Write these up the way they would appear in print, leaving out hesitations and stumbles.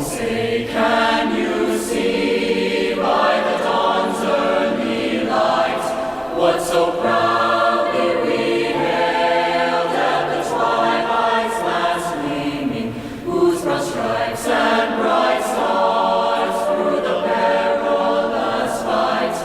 say, can you see by the dawn's early light what so proudly we hailed at the twilight's last gleaming, whose broad stripes and bright stars through the perilous fight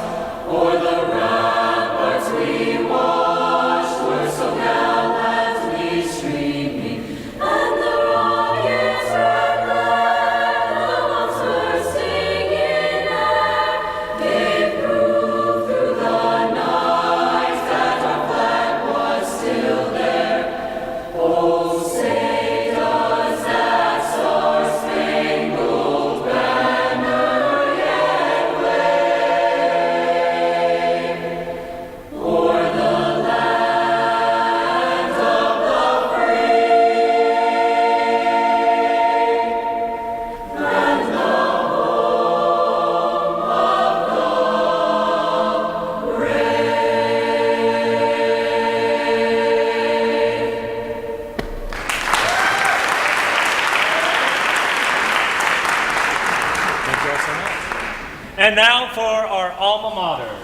o'er the ramparts we watched were so gallantly streaming, and the rockets' red glare, the bombs bursting in air, gave proof through the night that our flag was still there. Oh, say does that star-spangled banner yet wave o'er the land of the free and the home of the brave. Thank you all so much. And now for our alma mater.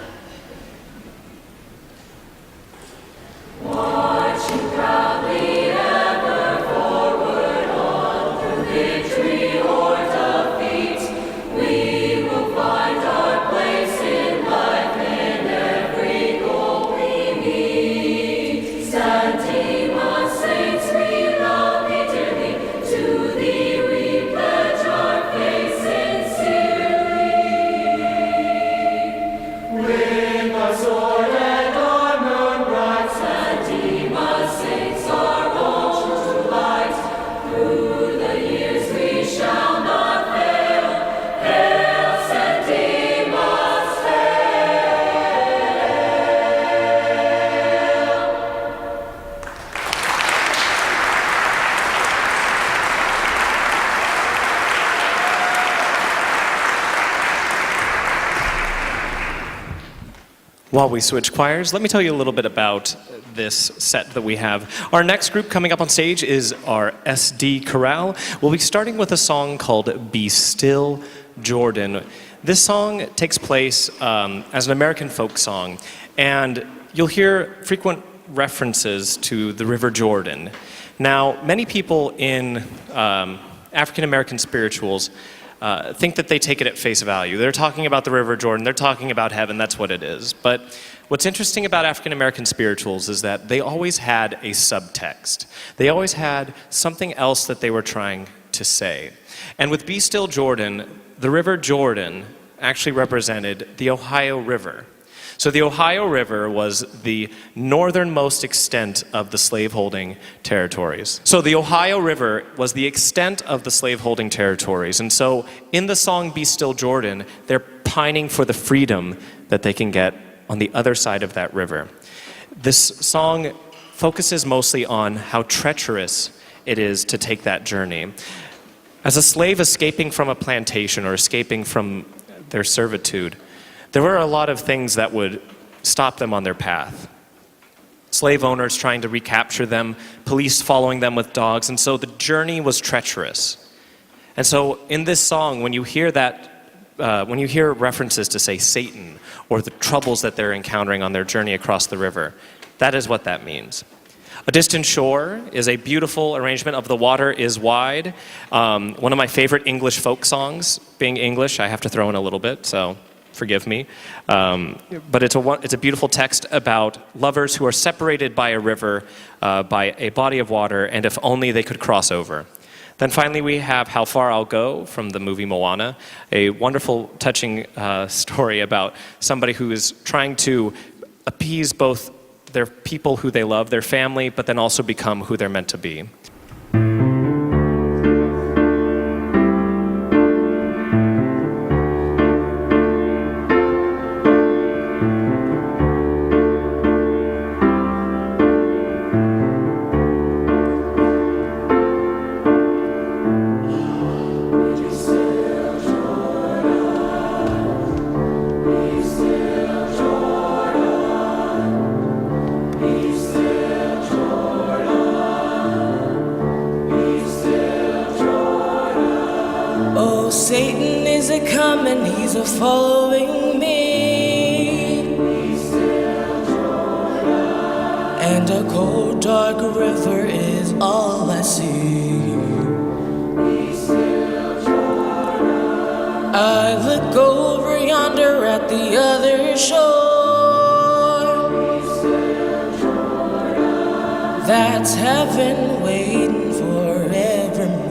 Marching proudly ever forward on through victory or defeat, we will find our place in life in every goal we meet. Stand, Dimas, saints, we love thee dearly. To thee we pledge our faith sincerely. With our sword and armor bright, St. Dimas, saints are all true to light. Through the years we shall not fail. Hail, St. Dimas, hail! While we switch choirs, let me tell you a little bit about this set that we have. Our next group coming up on stage is our SD Chorale. We'll be starting with a song called Be Still, Jordan. This song takes place as an American folk song, and you'll hear frequent references to the River Jordan. Now, many people in African American spirituals think that they take it at face value. They're talking about the River Jordan, they're talking about heaven, that's what it is. But what's interesting about African American spirituals is that they always had a subtext. They always had something else that they were trying to say. And with Be Still Jordan, the River Jordan actually represented the Ohio River. So the Ohio River was the northernmost extent of the slaveholding territories. So the Ohio River was the extent of the slaveholding territories. And so in the song Be Still Jordan, they're pining for the freedom that they can get on the other side of that river. This song focuses mostly on how treacherous it is to take that journey. As a slave escaping from a plantation or escaping from their servitude, there were a lot of things that would stop them on their path. Slave owners trying to recapture them, police following them with dogs, and so the journey was treacherous. And so in this song, when you hear references to, say, Satan, or the troubles that they're encountering on their journey across the river, that is what that means. A Distant Shore is a beautiful arrangement of The Water is Wide. One of my favorite English folk songs. Being English, I have to throw in a little bit, so forgive me. But it's a beautiful text about lovers who are separated by a river, by a body of water, and if only they could cross over. Then finally we have How Far I'll Go from the movie Moana, a wonderful, touching story about somebody who is trying to appease both their people who they love, their family, but then also become who they're meant to be. Be still, Jordan. Oh, Satan is a coming, he's a following me. And a cold, dark river is all I see. I look over yonder at the other shore. That's heaven waiting forevermore.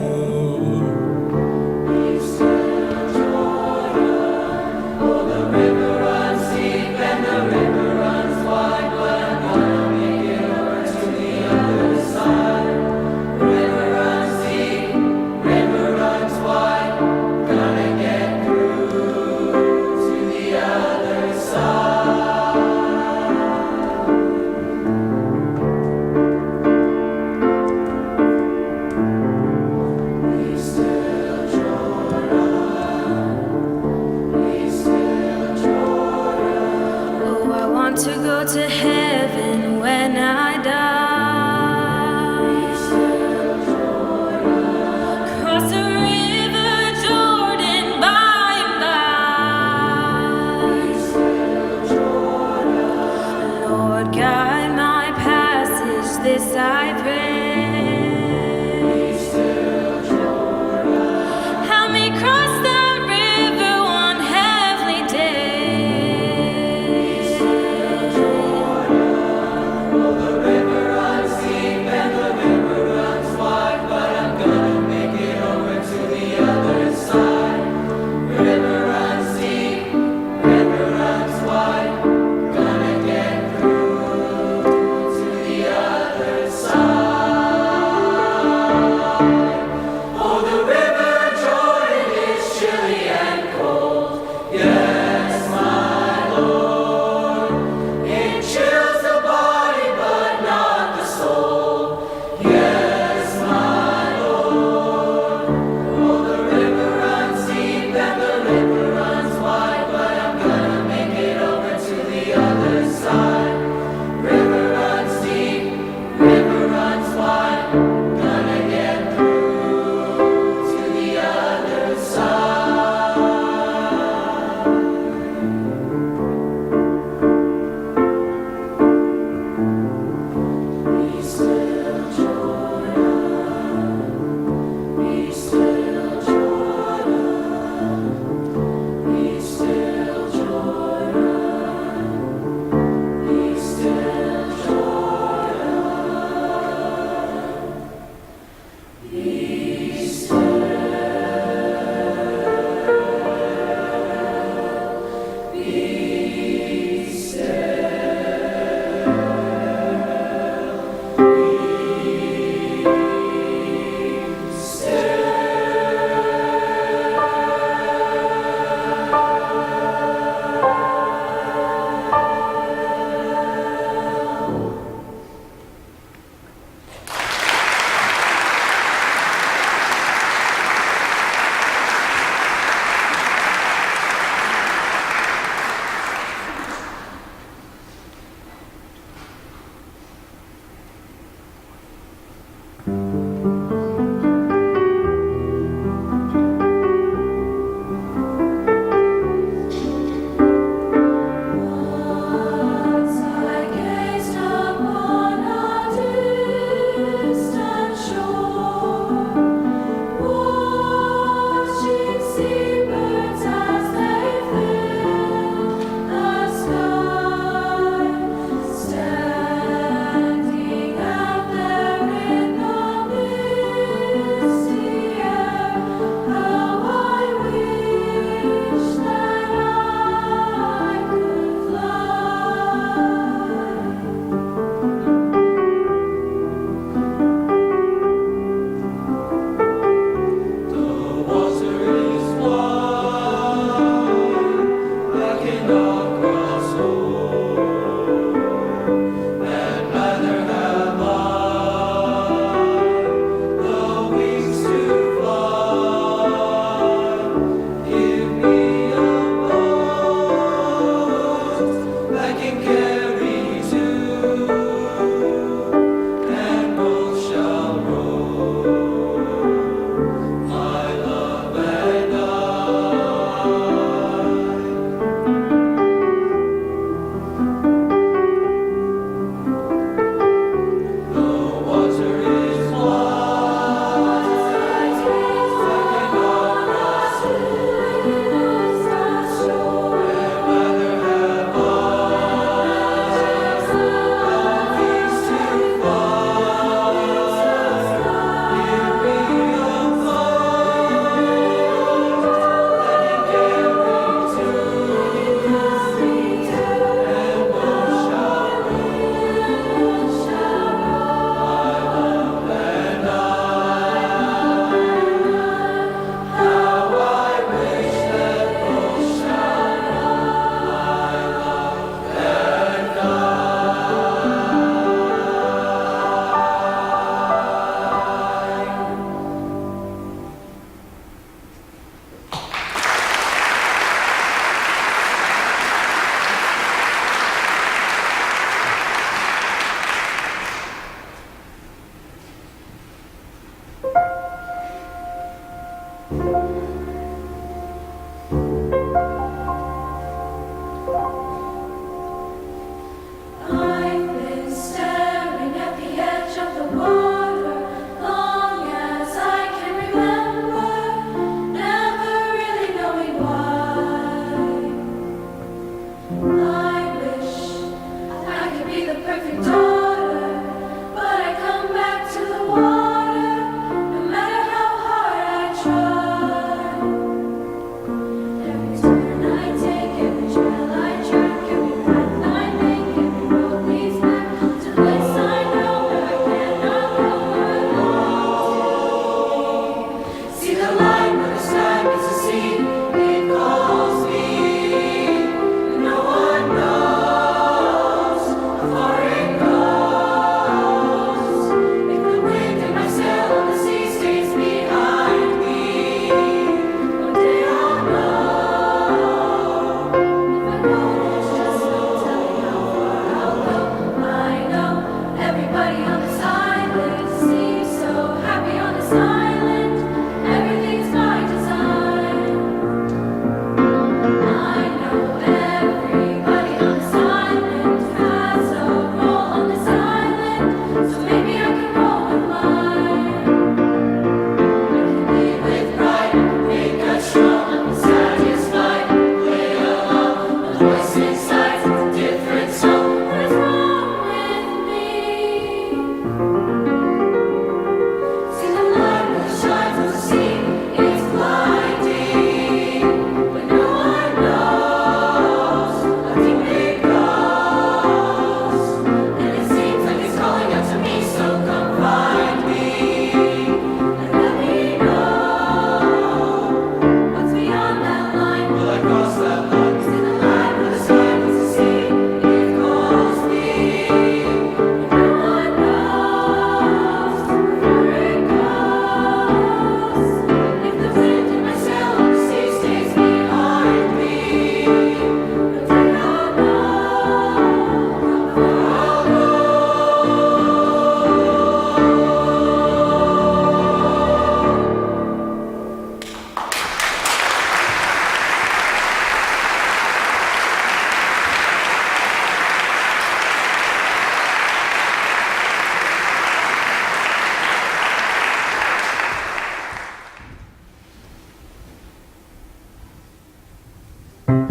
Somewhere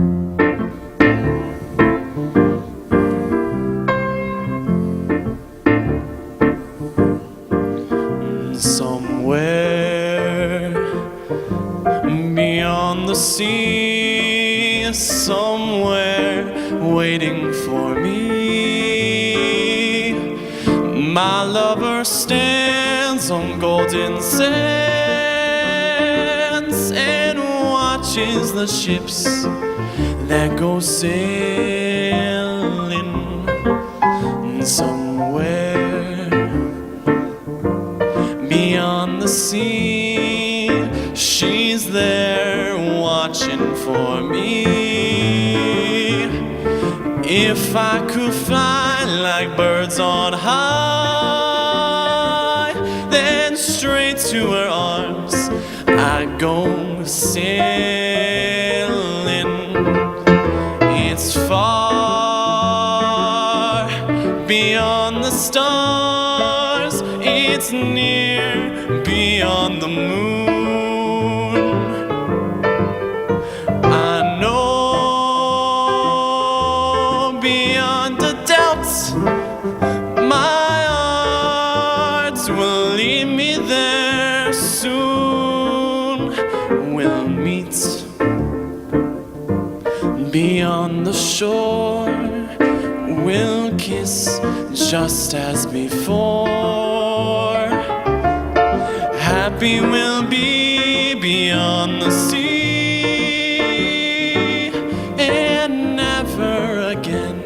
beyond the sea, somewhere waiting for me, my lover stands on golden sands and watches the ships that go sailing. Somewhere beyond the sea, she's there watching for me. If I could fly like birds on high, then straight to her arms I'd go sailing. It's far beyond the stars, it's near beyond the moon. I know beyond a doubt my heart will lead me there soon. We'll meet beyond the shore, we'll kiss just as before. Happy we'll be beyond the sea, and never again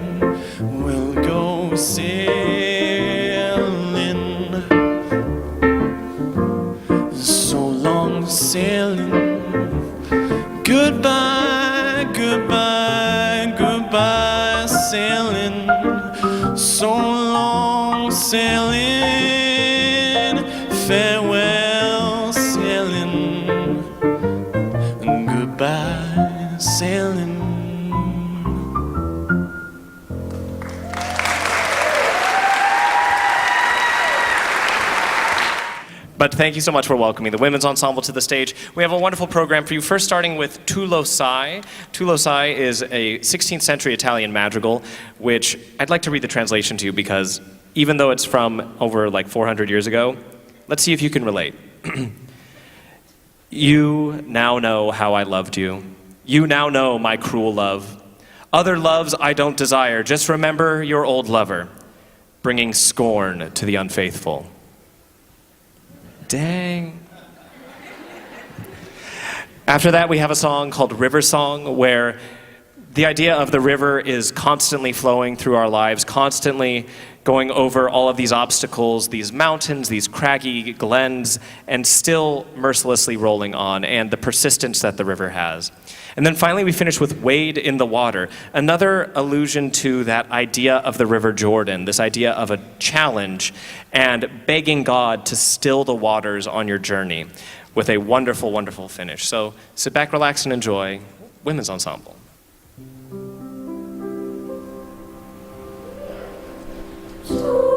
we'll go sailing. So long sailing, goodbye, goodbye, goodbye sailing. So long sailing, farewell sailing, goodbye sailing. But thank you so much for welcoming the women's ensemble to the stage. We have a wonderful program for you, first starting with Tu lo sai. Tu lo sai is a 16th century Italian madrigal, which I'd like to read the translation to you because even though it's from over like 400 years ago, let's see if you can relate. You now know how I loved you. You now know my cruel love. Other loves I don't desire, just remember your old lover, bringing scorn to the unfaithful. Dang. After that, we have a song called River Song, where the idea of the river is constantly flowing through our lives, constantly going over all of these obstacles, these mountains, these craggy glens, and still mercilessly rolling on, and the persistence that the river has. And then finally, we finish with Wade in the Water, another allusion to that idea of the River Jordan, this idea of a challenge and begging God to still the waters on your journey with a wonderful, wonderful finish. So sit back, relax, and enjoy Women's Ensemble. You're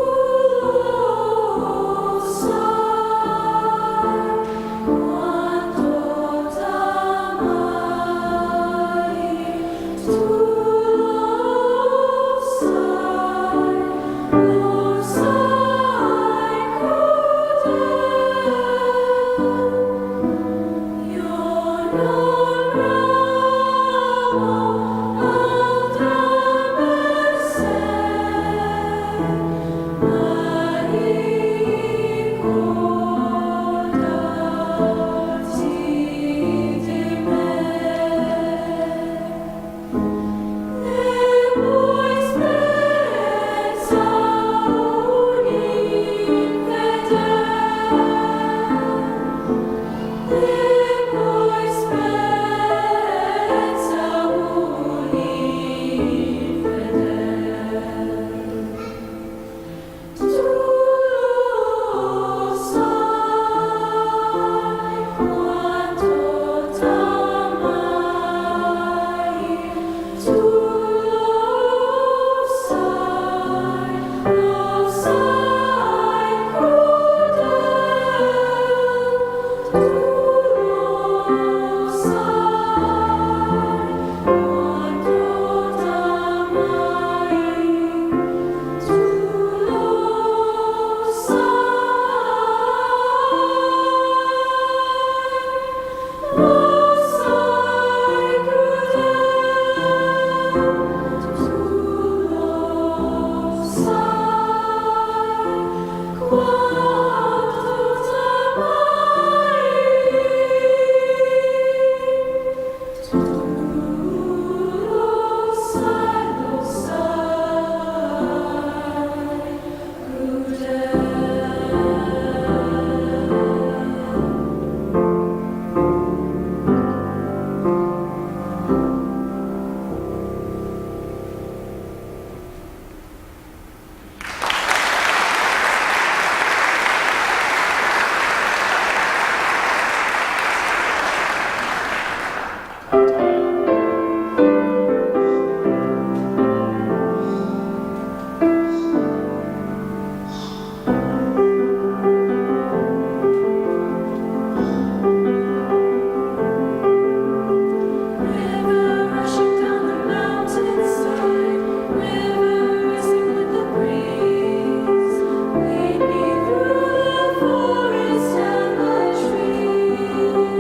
River rushing down the mountainside, river racing with the breeze. Lead me through the forest and the trees.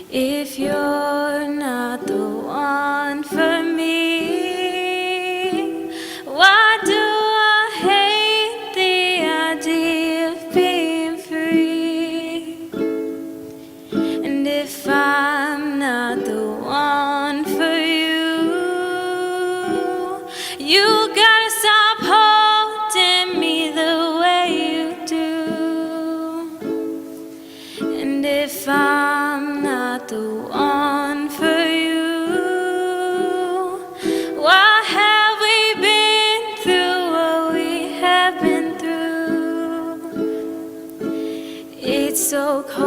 If you're not the one for me, why do I hate the idea of being free? And if I'm not the one for you, you gotta stop holding me the way you do. And if I'm not the one for you, why have we been through what we have been through? It's so cold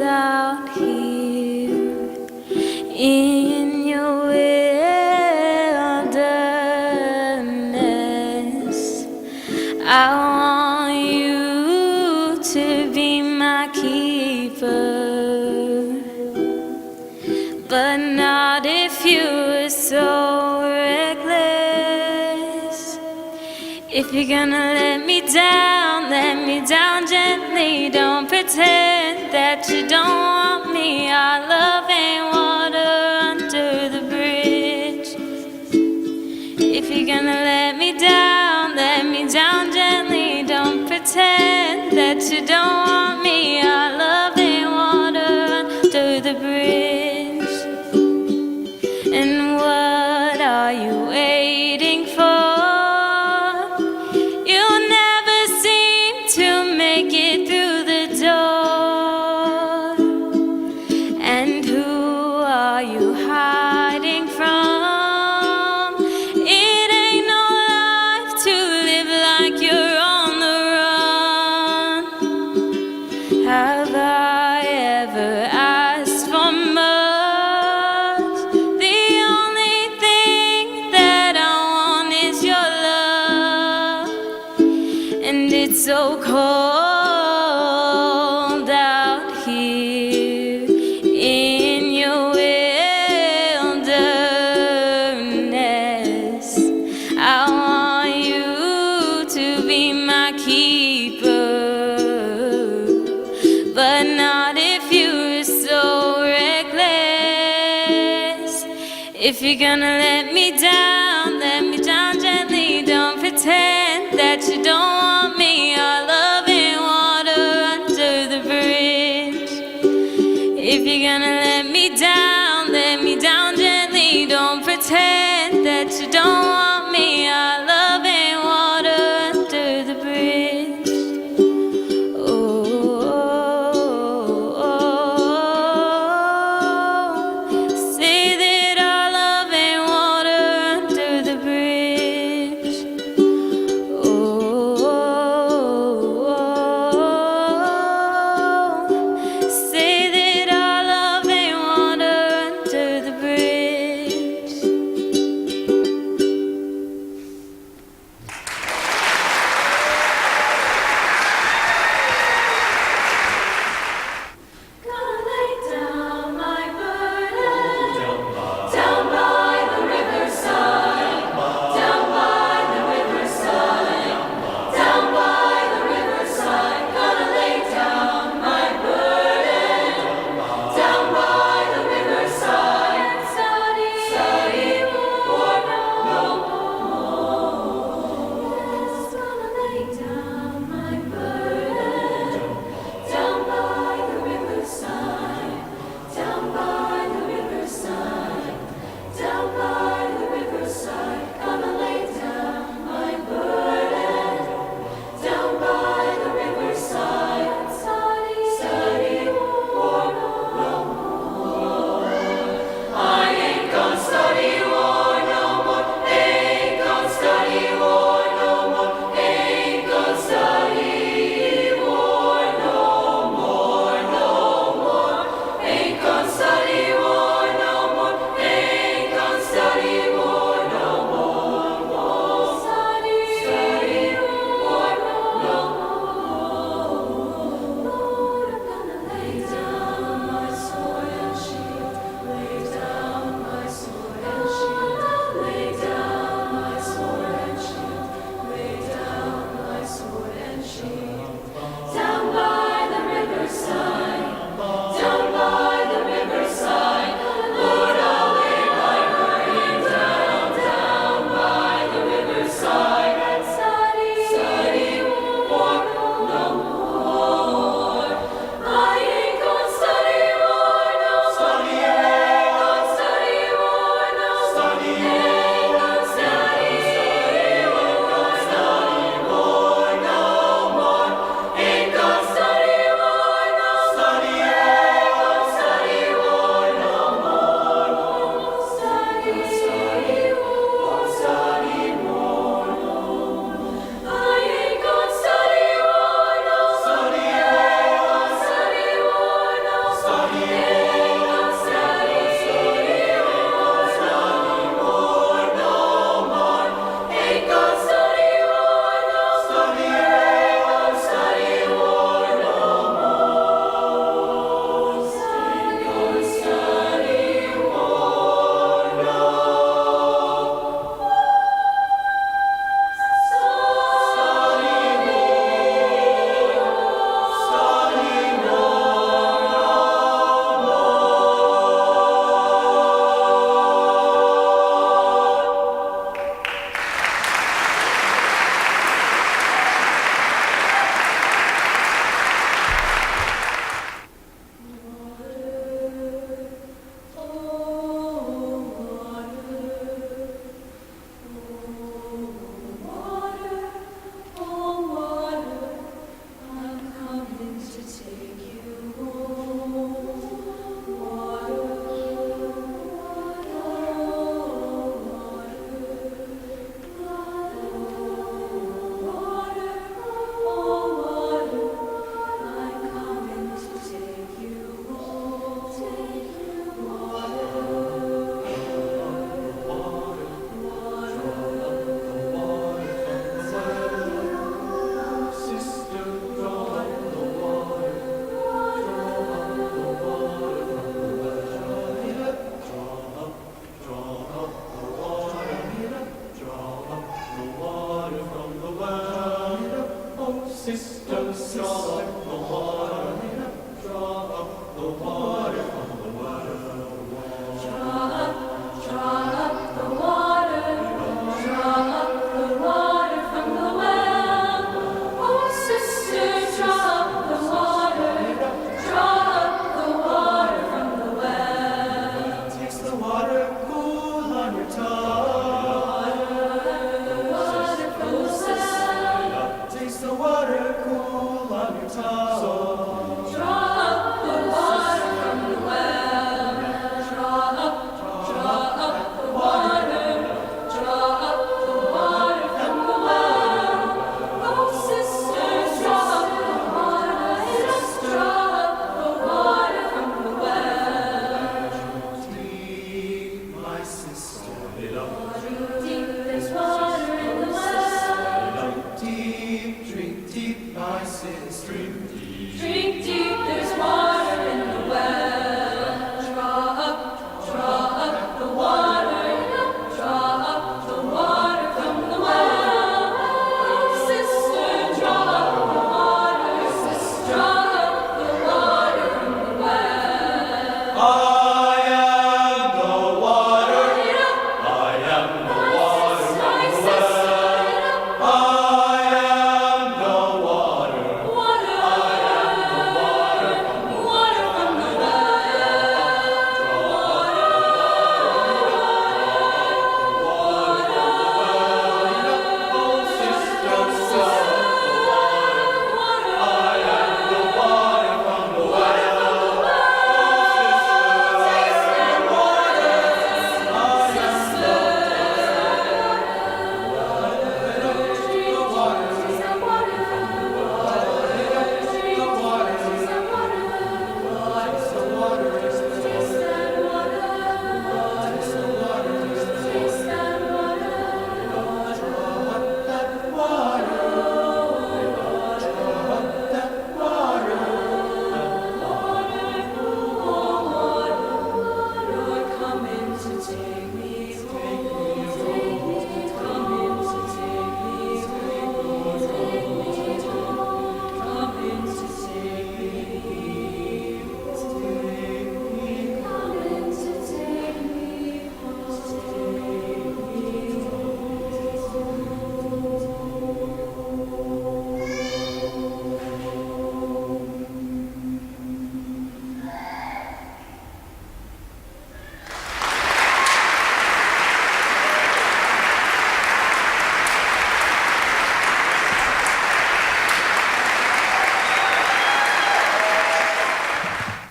out here in your wilderness. I want you to be my keeper, but not if you are so reckless. If you're gonna let me down gently. Don't pretend that you don't want me. Our love ain't water under the bridge. If you're gonna let me down gently. Don't pretend that you don't want me. Our love ain't water under the bridge. And what are you waiting for? You'll never seem to make it through the door. And who are you hiding from? It ain't no life to live like you're on the run. Have I ever asked for much? The only thing that I want is your love. And it's so cold out here in your wilderness. I want you to be my keeper, but not if you're so reckless. If you're gonna let me down gently. Don't pretend that you don't want me. Our love ain't water under the bridge. If you're gonna let me down gently. Don't pretend that you don't want me. Our love ain't water under the bridge. Oh, say that our love ain't water under the bridge. Oh, say that our love ain't water under the bridge.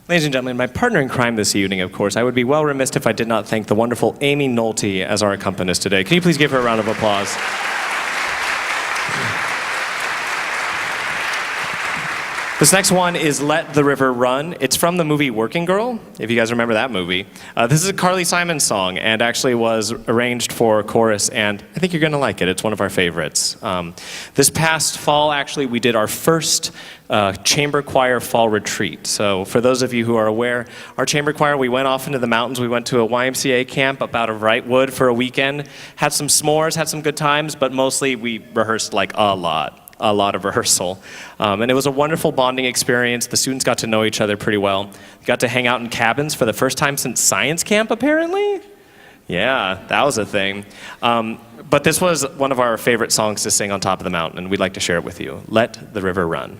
Ladies and gentlemen, my partner in crime this evening, of course, I would be well remiss if I did not thank the wonderful Amy Nolte as our accompanist today. Can you please give her a round of applause? This next one is Let the River Run. It's from the movie Working Girl, if you guys remember that movie. This is a Carly Simon song and actually was arranged for chorus, and I think you're going to like it. It's one of our favorites. This past fall, actually, we did our first chamber choir fall retreat. So for those of you who are aware, our chamber choir, we went off into the mountains. We went to a YMCA camp up out of Wrightwood for a weekend, had some s'mores, had some good times, but mostly we rehearsed like a lot of rehearsal. And it was a wonderful bonding experience. The students got to know each other pretty well. Got to hang out in cabins for the first time since science camp, apparently. Yeah, that was a thing. But this was one of our favorite songs to sing on top of the mountain, and we'd like to share it with you. Let the River Run.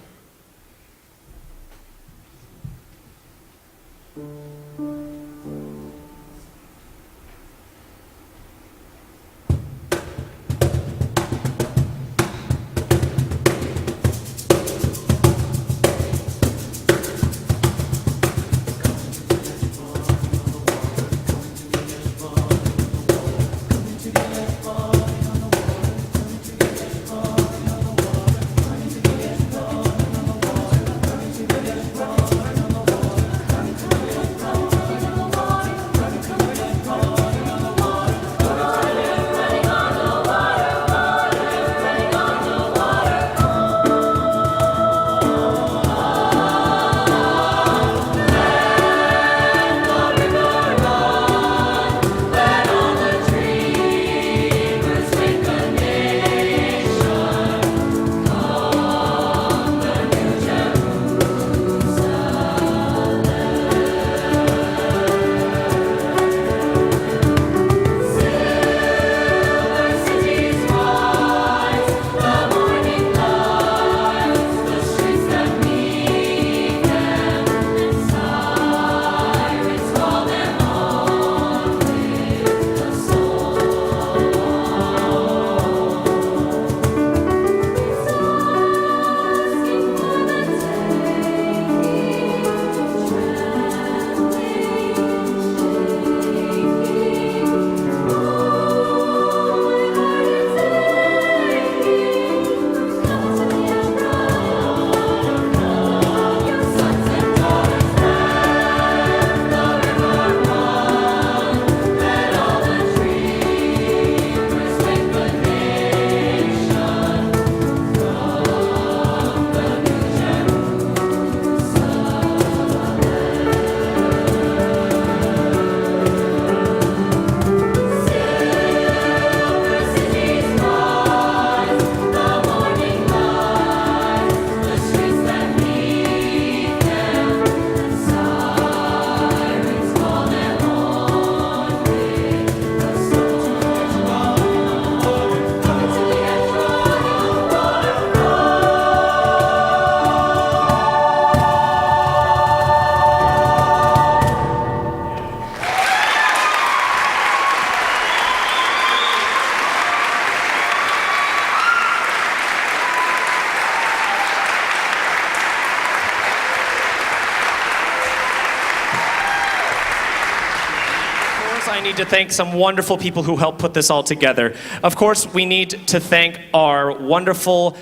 course, I need to thank some wonderful people who helped put this all together. Of course, we need to thank our wonderful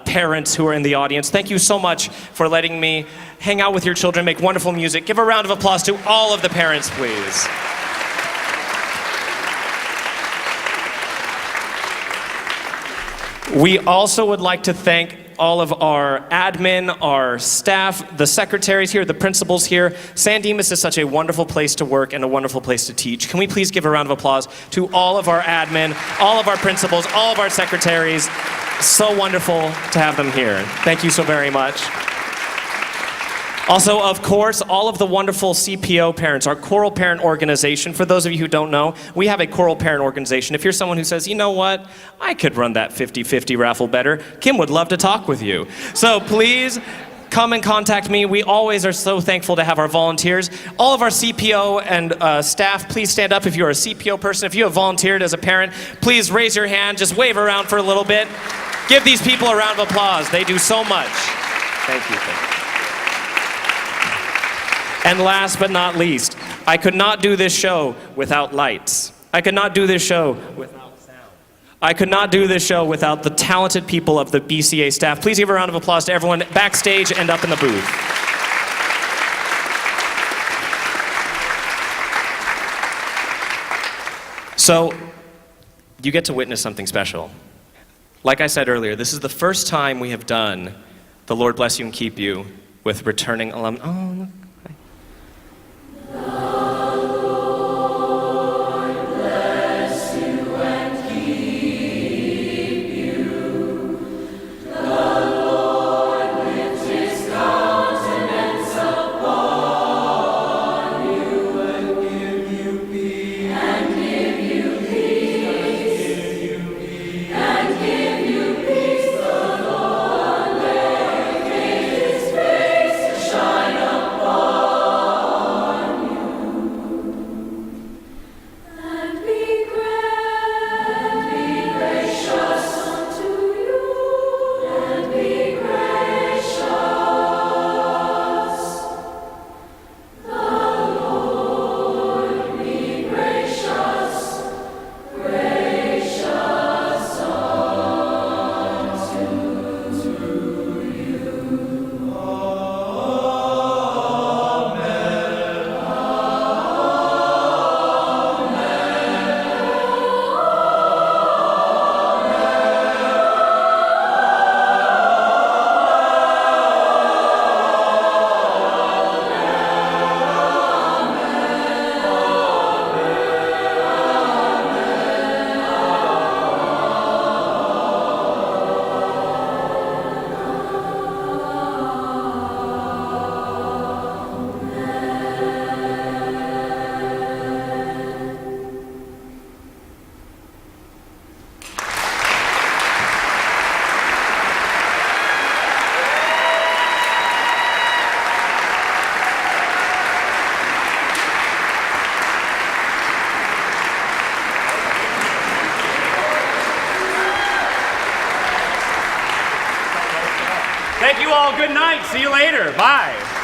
parents who are in the audience. Thank you so much for letting me hang out with your children, make wonderful music. Give a round of applause to all of the parents, please. We also would like to thank all of our admin, our staff, the secretaries here, the principals here. San Dimas is such a wonderful place to work and a wonderful place to teach. Can we please give a round of applause to all of our admin, all of our principals, all of our secretaries? So wonderful to have them here. Thank you so very much. Also, of course, all of the wonderful CPO parents, our choral parent organization. For those of you who don't know, we have a choral parent organization. If you're someone who says, you know what, I could run that 50-50 raffle better, Kim would love to talk with you. So please come and contact me. We always are so thankful to have our volunteers. All of our CPO and staff, please stand up if you're a CPO person. If you have volunteered as a parent, please raise your hand, just wave around for a little bit. Give these people a round of applause. They do so much. Thank you. And last but not least, I could not do this show without lights. I could not do this show without sound. I could not do this show without the talented people of the BCA staff. Please give a round of applause to everyone backstage and up in the booth. So, you get to witness something special. Like I said earlier, this is the first time we have done The Lord Bless You and Keep You with returning alumni. Oh, look. Thank you all. Good night. See you later. Bye.